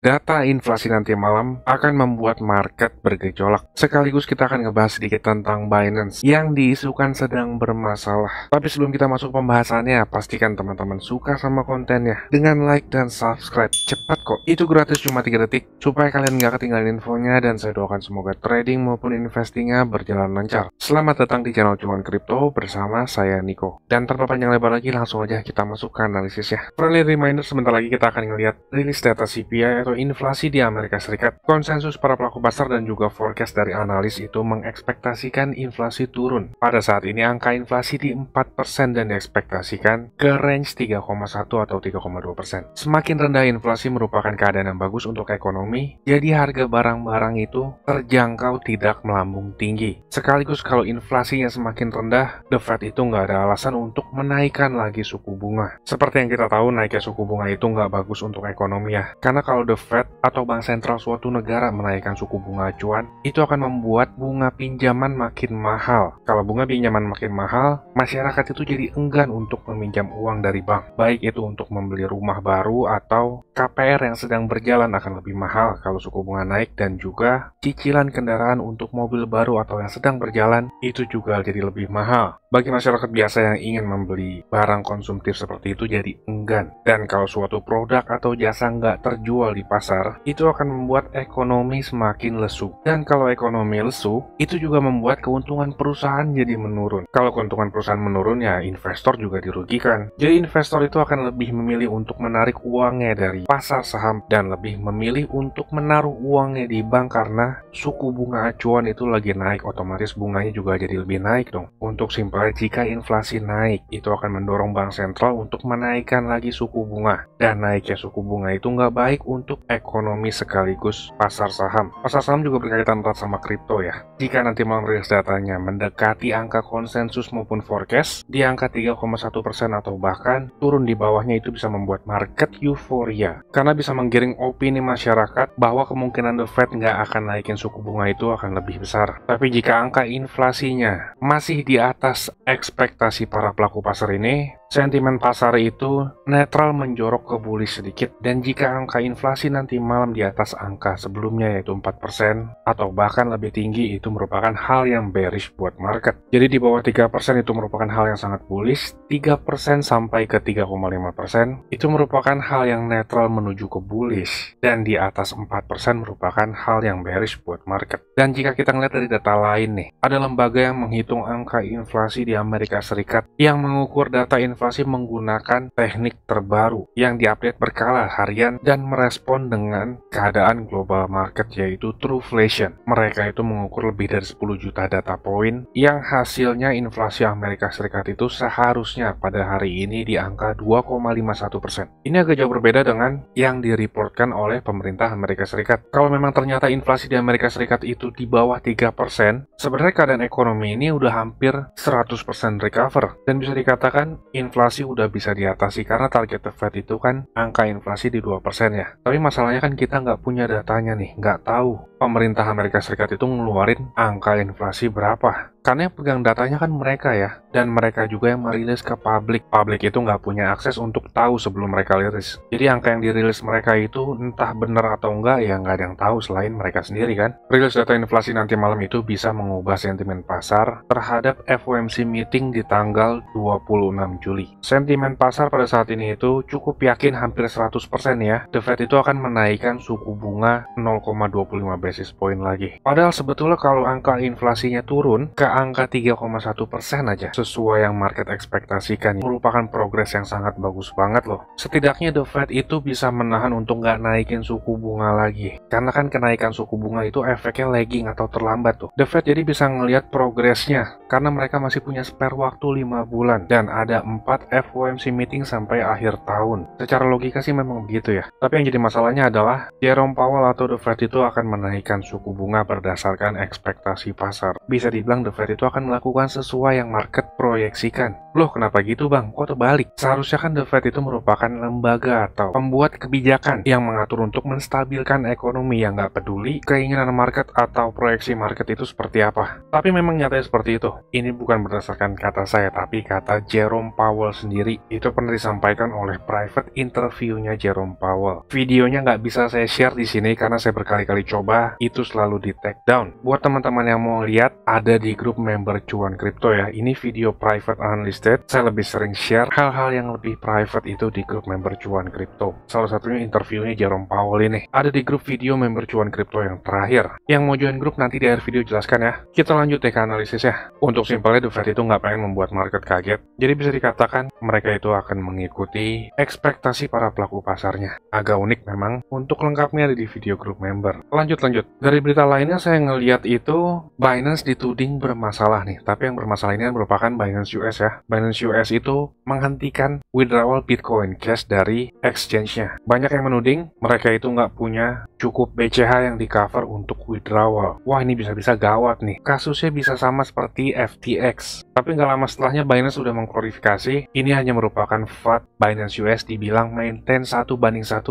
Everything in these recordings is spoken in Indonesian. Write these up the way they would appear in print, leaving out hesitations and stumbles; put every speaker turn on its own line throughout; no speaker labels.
Data inflasi nanti malam akan membuat market bergejolak. Sekaligus kita akan ngebahas sedikit tentang Binance yang diisukan sedang bermasalah. Tapi sebelum kita masuk pembahasannya, pastikan teman-teman suka sama kontennya dengan like dan subscribe. Cepat kok, itu gratis cuma 3 detik supaya kalian nggak ketinggalan infonya, dan saya doakan semoga trading maupun investingnya berjalan lancar. Selamat datang di channel Cuan Kripto bersama saya Niko. Dan tanpa panjang lebar lagi, langsung aja kita masuk ke analisisnya. Friendly reminder, sebentar lagi kita akan ngelihat rilis data CPI atau inflasi di Amerika Serikat. Konsensus para pelaku pasar dan juga forecast dari analis itu mengekspektasikan inflasi turun. Pada saat ini angka inflasi di 4% dan diekspektasikan ke range 3,1 atau 3,2%. Semakin rendah inflasi merupakan keadaan yang bagus untuk ekonomi, jadi harga barang-barang itu terjangkau tidak melambung tinggi. Sekaligus kalau inflasinya semakin rendah, The Fed itu nggak ada alasan untuk menaikkan lagi suku bunga. Seperti yang kita tahu, naiknya suku bunga itu nggak bagus untuk ekonomi ya. Karena kalau The Fed atau bank sentral suatu negara menaikkan suku bunga acuan, itu akan membuat bunga pinjaman makin mahal. Kalau bunga pinjaman makin mahal, masyarakat itu jadi enggan untuk meminjam uang dari bank. Baik itu untuk membeli rumah baru atau KPR yang sedang berjalan akan lebih mahal kalau suku bunga naik, dan juga cicilan kendaraan untuk mobil baru atau yang sedang berjalan itu juga jadi lebih mahal. Bagi masyarakat biasa yang ingin membeli barang konsumtif seperti itu jadi enggan. Dan kalau suatu produk atau jasa nggak terjual di pasar, itu akan membuat ekonomi semakin lesu. Dan kalau ekonomi lesu, itu juga membuat keuntungan perusahaan jadi menurun. Kalau keuntungan perusahaan menurun, ya investor juga dirugikan. Jadi investor itu akan lebih memilih untuk menarik uangnya dari pasar saham dan lebih memilih untuk menaruh uangnya di bank, karena suku bunga acuan itu lagi naik, otomatis bunganya juga jadi lebih naik dong. Untuk simpel, jika inflasi naik, itu akan mendorong bank sentral untuk menaikkan lagi suku bunga. Dan naiknya suku bunga itu nggak baik untuk ekonomi sekaligus pasar saham. Pasar saham juga berkaitan erat sama kripto ya. Jika nanti malam rilis datanya mendekati angka konsensus maupun forecast di angka 3,1% atau bahkan turun di bawahnya, itu bisa membuat market euforia. Karena bisa menggiring opini masyarakat bahwa kemungkinan The Fed nggak akan naikin suku bunga itu akan lebih besar. Tapi jika angka inflasinya masih di atas ekspektasi para pelaku pasar ini, sentimen pasar itu netral menjorok ke bullish sedikit. Dan jika angka inflasi nanti malam di atas angka sebelumnya yaitu 4% atau bahkan lebih tinggi, itu merupakan hal yang bearish buat market. Jadi di bawah 3% itu merupakan hal yang sangat bullish, 3% sampai ke 3,5% itu merupakan hal yang netral menuju ke bullish, dan di atas 4% merupakan hal yang bearish buat market. Dan jika kita ngeliat dari data lain nih, ada lembaga yang menghitung angka inflasi di Amerika Serikat yang mengukur data inflasi menggunakan teknik terbaru yang diupdate berkala harian dan merespon dengan keadaan global market, yaitu Trueflation. Mereka itu mengukur lebih dari 10 juta data poin yang hasilnya inflasi Amerika Serikat itu seharusnya pada hari ini di angka 2,51%. Ini agak jauh berbeda dengan yang direportkan oleh pemerintah Amerika Serikat. Kalau memang ternyata inflasi di Amerika Serikat itu di bawah 3%, sebenarnya keadaan ekonomi ini udah hampir 100% recover, dan bisa dikatakan inflasi udah bisa diatasi karena target The Fed itu kan angka inflasi di 2% ya. Tapi masalahnya kan kita nggak punya datanya nih, nggak tahu pemerintah Amerika Serikat itu ngeluarin angka inflasi berapa. Karena yang pegang datanya kan mereka ya, dan mereka juga yang merilis ke publik. Publik itu nggak punya akses untuk tahu sebelum mereka rilis. Jadi angka yang dirilis mereka itu entah benar atau enggak, ya nggak ada yang tahu selain mereka sendiri kan. Rilis data inflasi nanti malam itu bisa mengubah sentimen pasar terhadap FOMC meeting di tanggal 26 Juli. Sentimen pasar pada saat ini itu cukup yakin hampir 100% ya, The Fed itu akan menaikkan suku bunga 0,25 basis point lagi. Padahal sebetulnya kalau angka inflasinya turun ke angka 3,1% aja sesuai yang market ekspektasikan, merupakan progres yang sangat bagus banget loh. Setidaknya The Fed itu bisa menahan untuk nggak naikin suku bunga lagi, karena kan kenaikan suku bunga itu efeknya lagging atau terlambat tuh. The Fed jadi bisa ngelihat progresnya karena mereka masih punya spare waktu 5 bulan dan ada 4 FOMC meeting sampai akhir tahun. Secara logika sih memang begitu ya. Tapi yang jadi masalahnya adalah Jerome Powell atau The Fed itu akan menaikkan suku bunga berdasarkan ekspektasi pasar. Bisa dibilang The Fed Fed itu akan melakukan sesuai yang market proyeksikan. Loh, kenapa gitu bang? Kok terbalik? Seharusnya kan The Fed itu merupakan lembaga atau pembuat kebijakan yang mengatur untuk menstabilkan ekonomi, yang nggak peduli keinginan market atau proyeksi market itu seperti apa. Tapi memang nyatanya seperti itu. Ini bukan berdasarkan kata saya, tapi kata Jerome Powell sendiri. Itu pernah disampaikan oleh private interviewnya Jerome Powell. Videonya nggak bisa saya share di sini karena saya berkali-kali coba, itu selalu di take down. Buat teman-teman yang mau lihat, ada di grup member Cuan Kripto ya. Ini video private unlisted. Saya lebih sering share hal-hal yang lebih private itu di grup member Cuan Kripto. Salah satunya interviewnya Jerome Powell ini. Ada di grup video member Cuan Kripto yang terakhir. Yang mau join grup nanti di akhir video jelaskan ya. Kita lanjut deh ke analisisnya. Untuk simpelnya, The Fed itu nggak pengen membuat market kaget. Jadi bisa dikatakan mereka itu akan mengikuti ekspektasi para pelaku pasarnya. Agak unik memang. Untuk lengkapnya ada di video grup member. Lanjut. Dari berita lainnya saya ngeliat itu Binance dituding bermasalah nih. Tapi yang bermasalah ini merupakan Binance US ya. Binance US itu menghentikan withdrawal Bitcoin Cash dari exchange-nya. Banyak yang menuding mereka itu nggak punya cukup BCH yang di cover untuk withdrawal. Wah, ini bisa-bisa gawat nih. Kasusnya bisa sama seperti FTX. Tapi nggak lama setelahnya Binance sudah mengklarifikasi ini hanya merupakan FUD. Binance US dibilang maintain 1:1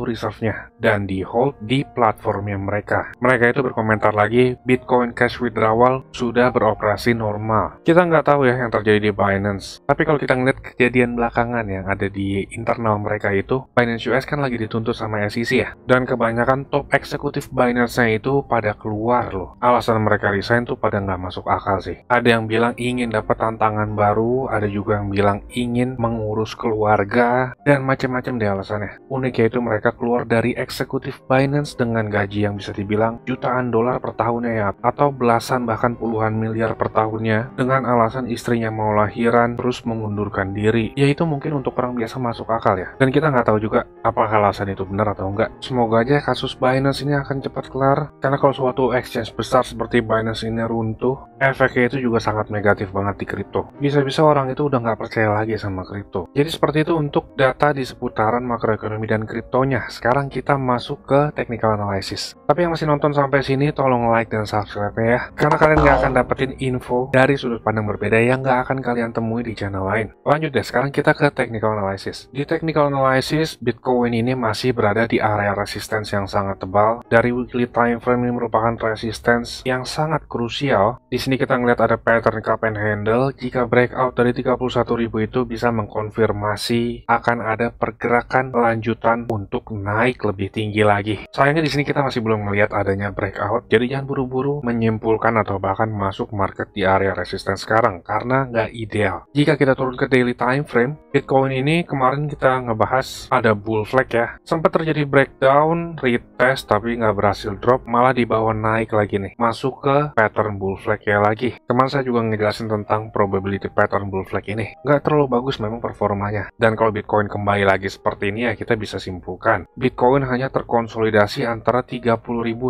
reserve-nya dan di hold di platformnya mereka. Mereka itu berkomentar lagi, Bitcoin Cash withdrawal sudah beroperasi normal. Kita nggak tahu ya yang terjadi di Binance. Tapi kalau kita ngeliat kejadian belakangan yang ada di internal mereka itu, Binance US kan lagi dituntut sama SEC ya. Dan kebanyakan top eksekutif Binance-nya itu pada keluar loh. Alasan mereka resign tuh pada nggak masuk akal sih. Ada yang bilang ingin dapat tantangan baru, ada juga yang bilang ingin mengurus keluarga, dan macam-macam deh alasannya. Uniknya itu mereka keluar dari eksekutif Binance dengan gaji yang bisa dibilang jutaan dolar per tahunnya ya, atau belasan bahkan puluhan miliar per tahunnya, dengan alasan istrinya mau lahiran terus mengundurkan diri. Ya itu mungkin untuk orang biasa masuk akal ya. Dan kita nggak tahu juga apakah alasan itu benar atau enggak. Semoga aja kasus Binance ini akan cepat kelar, karena kalau suatu exchange besar seperti Binance ini runtuh, efeknya itu juga sangat negatif banget di kripto. Bisa-bisa orang itu udah nggak percaya lagi sama kripto. Jadi seperti itu untuk data di seputaran makroekonomi dan kriptonya. Sekarang kita masuk ke technical analysis. Tapi yang masih nonton sampai sini, tolong like dan subscribe-nya ya. Karena kalian nggak akan dapetin info dari sudut pandang berbeda yang nggak akan kalian temui di channel lain. Lanjut deh, sekarang kita ke technical analysis. Di technical analysis, Bitcoin ini masih berada di area resistance yang sangat tebal. Dari weekly time frame ini merupakan resistance yang sangat krusial. Di sini kita ngeliat ada pattern cup and handle. Jika breakout dari 31.000 itu bisa mengkonfirmasi akan ada pergerakan lanjutan untuk naik lebih tinggi lagi. Sayangnya di sini kita masih belum melihat adanya breakout, jadi jangan buru-buru menyimpulkan atau bahkan masuk market di area resistance sekarang karena nggak ideal. Jika kita turun ke daily time frame, Bitcoin ini kemarin kita ngebahas ada bull flag ya. Sempat terjadi breakdown, retest tapi nggak berhasil drop, malah dibawa naik lagi nih. Masuk ke pattern bull flag ya lagi. Kemarin saya juga ngejelasin tentang probability pattern bull flag ini. Nggak terlalu bagus memang performanya. Dan kalau Bitcoin kembali lagi seperti ini ya kita bisa simpulkan Bitcoin hanya terkonsolidasi antara 30.000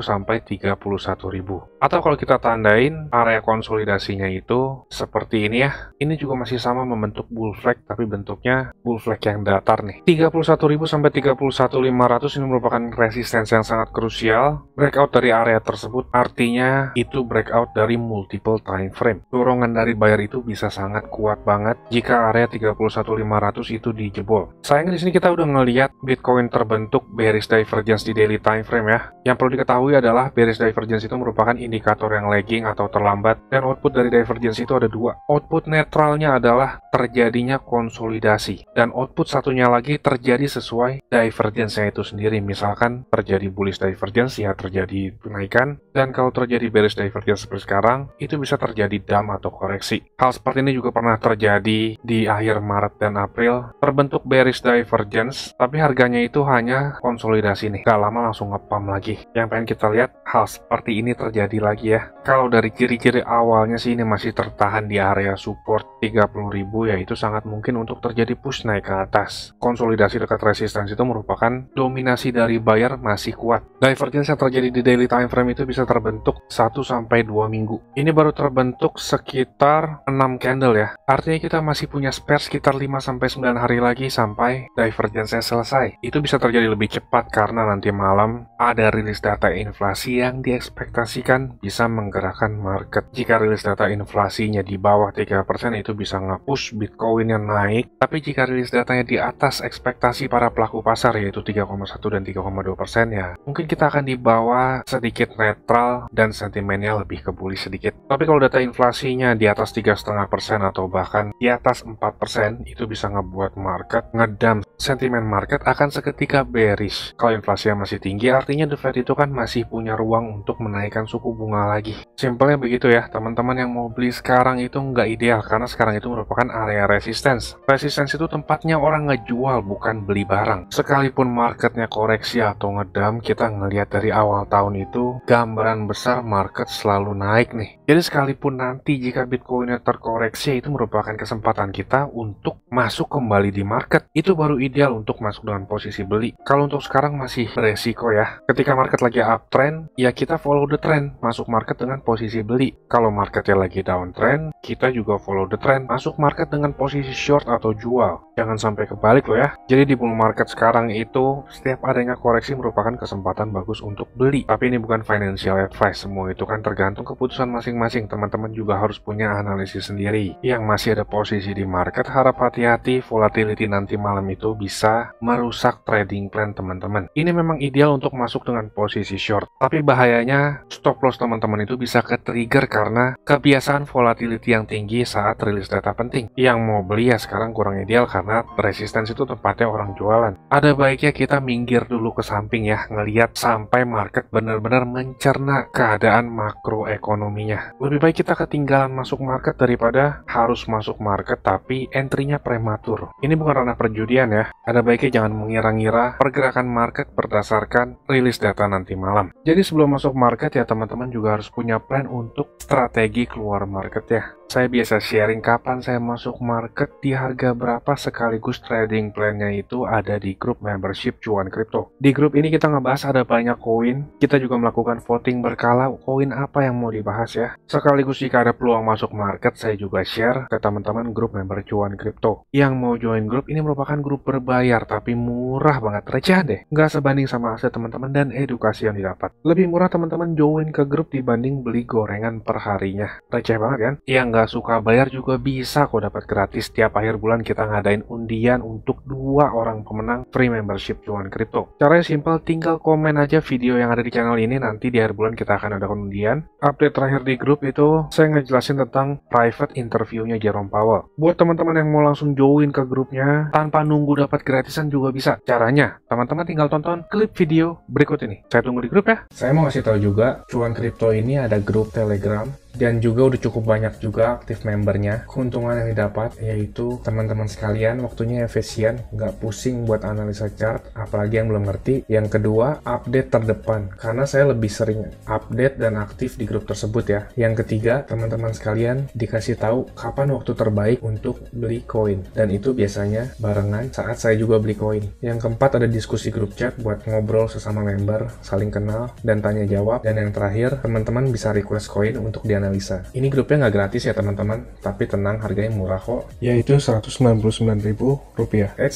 sampai 31.000. Atau kalau kita tandain area konsolidasinya itu seperti ini ya. Ini juga masih sama membentuk bull flag tapi bentuknya bull flag yang datar nih. 31.000 sampai 31.500 ini merupakan resistensi yang sangat krusial. Breakout dari area tersebut artinya itu breakout dari multiple time frame. Dorongan dari buyer itu bisa sangat kuat banget jika area 31.500 itu dijebol. Sayangnya di sini kita udah ngelihat Bitcoin terbentuk bearish divergence di daily time frame ya. Yang perlu diketahui adalah bearish divergence itu merupakan indikator yang lagging atau terlambat, dan output dari divergence itu ada dua. Output netralnya adalah terjadinya konsolidasi, dan output satunya lagi terjadi sesuai divergence-nya itu sendiri. Misalkan terjadi bullish divergence ya terjadi kenaikan, dan kalau terjadi bearish divergence seperti sekarang itu bisa terjadi dump atau koreksi. Hal seperti ini juga pernah terjadi di akhir Maret dan April. Terbentuk bearish divergence tapi harganya itu hanya konsolidasi nih, gak lama langsung nge-pump lagi. Yang pengen kita lihat hal seperti ini terjadi lagi ya. Kalau dari ciri-ciri awalnya sih ini masih tertahan di area support 30.000 ya, itu sangat mungkin untuk terjadi push naik ke atas. Konsolidasi dekat resistance itu merupakan dominasi dari buyer masih kuat. cepat. Divergence yang terjadi di daily time frame itu bisa terbentuk 1-2 minggu. Ini baru terbentuk sekitar 6 candle ya. Artinya kita masih punya spare sekitar 5-9 hari lagi sampai divergence-nya selesai. Itu bisa terjadi lebih cepat karena nanti malam ada rilis data inflasi yang diekspektasikan bisa menggerakkan market. Jika rilis data inflasinya di bawah 3% itu bisa nge-push Bitcoin yang naik. Tapi jika rilis datanya di atas ekspektasi para pelaku pasar yaitu 3,1 dan 3,2% ya, mungkin kita akan dibawa sedikit netral dan sentimennya lebih ke bullish sedikit. Tapi kalau data inflasinya di atas 3,5% atau bahkan di atas 4%, itu bisa ngebuat market ngedump. Sentimen market akan seketika bearish. Kalau inflasinya masih tinggi, artinya The Fed itu kan masih punya ruang untuk menaikkan suku bunga lagi. Simpelnya begitu ya, teman-teman yang mau beli sekarang itu nggak ideal, karena sekarang itu merupakan area resistance. Resistance itu tempatnya orang ngejual, bukan beli barang. Sekalipun marketnya koreksi atau ngedump, kita ngelihat dari awal tahun itu gambaran besar market selalu naik nih. Jadi sekalipun nanti jika Bitcoinnya terkoreksi, itu merupakan kesempatan kita untuk masuk kembali di market. Itu baru ideal untuk masuk dengan posisi beli. Kalau untuk sekarang masih beresiko ya. Ketika market lagi uptrend, ya kita follow the trend, masuk market dengan posisi beli. Kalau marketnya lagi downtrend, kita juga follow the trend, masuk market dengan posisi short atau jual. Jangan sampai kebalik loh ya. Jadi di bull market sekarang itu setiap adanya koreksi merupakan kesempatan bagus untuk beli. Tapi ini bukan financial advice, semua itu kan tergantung keputusan masing-masing. Teman-teman juga harus punya analisis sendiri. Yang masih ada posisi di market, harap hati-hati, volatility nanti malam itu bisa merusak trading plan teman-teman. Ini memang ideal untuk masuk dengan posisi short. Tapi bahayanya stop loss teman-teman itu bisa ke-trigger karena kebiasaan volatility yang tinggi saat rilis data penting. Yang mau beli ya sekarang kurang ideal karena resistance itu tempatnya orang jualan. Ada baiknya kita minggir dulu ke samping ya, ngelihat sampai market benar-benar mencerna keadaan makroekonominya. Lebih baik kita ketinggalan masuk market daripada harus masuk market tapi entry-nya prematur. Ini bukan ranah perjudian ya. Ada baiknya jangan mengira-ngira pergerakan market berdasarkan rilis data nanti malam. Jadi sebelum masuk market ya teman-teman juga harus punya plan untuk strategi keluar market ya. Saya biasa sharing kapan saya masuk market, di harga berapa, sekaligus trading plan-nya itu ada di grup membership Cuan Kripto. Di grup ini kita ngebahas ada banyak koin, kita juga melakukan voting berkala koin apa yang mau dibahas ya. Sekaligus jika ada peluang masuk market, saya juga share ke teman-teman grup member Cuan Kripto. Yang mau join grup ini merupakan grup berbayar, tapi murah banget, recehan deh. Nggak sebanding sama aset teman-teman dan edukasi yang didapat. Lebih murah teman-teman join ke grup dibanding beli gorengan per harinya. Receh banget kan? Yang nggak suka bayar juga bisa kok dapat gratis. Tiap akhir bulan kita ngadain undian untuk 2 orang pemenang free membership Cuan Kripto. Caranya simpel, tinggal komen aja video yang ada di channel ini, nanti di akhir bulan kita akan ada undian. Update terakhir di grup itu saya ngejelasin tentang private interviewnya Jerome Powell. Buat teman-teman yang mau langsung join ke grupnya tanpa nunggu dapat gratisan juga bisa. Caranya, teman-teman tinggal tonton klip video berikut ini. Saya tunggu di grup ya. Saya mau ngasih tahu juga, Cuan Kripto ini ada grup Telegram dan juga udah cukup banyak juga aktif membernya. Keuntungan yang didapat yaitu teman-teman sekalian waktunya efisien, nggak pusing buat analisa chart, apalagi yang belum ngerti. Yang kedua, update terdepan, karena saya lebih sering update dan aktif di grup tersebut ya. Yang ketiga, teman-teman sekalian dikasih tahu kapan waktu terbaik untuk beli koin, dan itu biasanya barengan saat saya juga beli koin. Yang keempat, ada diskusi grup chat buat ngobrol sesama member, saling kenal dan tanya jawab. Dan yang terakhir, teman-teman bisa request koin untuk dianalisa. Ini grupnya nggak gratis ya teman-teman, tapi tenang, harganya murah kok, yaitu Rp199.000.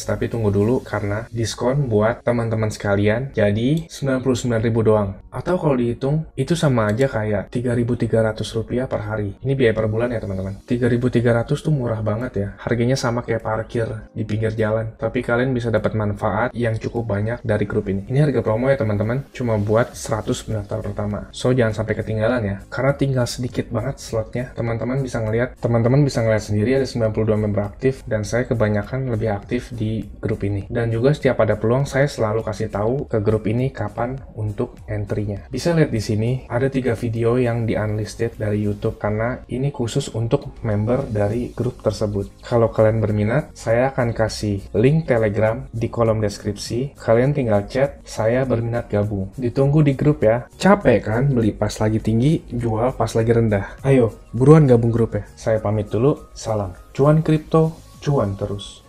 Tapi tunggu dulu karena diskon buat teman-teman sekalian, jadi Rp99.000 doang. Atau kalau dihitung, itu sama aja kayak Rp3.300 per hari. Ini biaya per bulan ya teman-teman. Rp3.300 tuh murah banget ya. Harganya sama kayak parkir di pinggir jalan, tapi kalian bisa dapat manfaat yang cukup banyak dari grup ini. Ini harga promo ya teman-teman, cuma buat 100 pendaftar pertama. So jangan sampai ketinggalan ya, karena tinggal sedikit banget slotnya. Teman-teman bisa ngelihat sendiri ada 92 member aktif, dan saya kebanyakan lebih aktif di grup ini. Dan juga setiap ada peluang saya selalu kasih tahu ke grup ini kapan untuk entry-nya. Bisa lihat di sini ada 3 video yang di unlisted dari YouTube karena ini khusus untuk member dari grup tersebut. Kalau kalian berminat, saya akan kasih link Telegram di kolom deskripsi. Kalian tinggal chat, saya berminat gabung. Ditunggu di grup ya. Capek kan beli pas lagi tinggi, jual pas lagi rendah. Ayo, buruan gabung grup ya. Saya pamit dulu, salam. Cuan Kripto, cuan terus.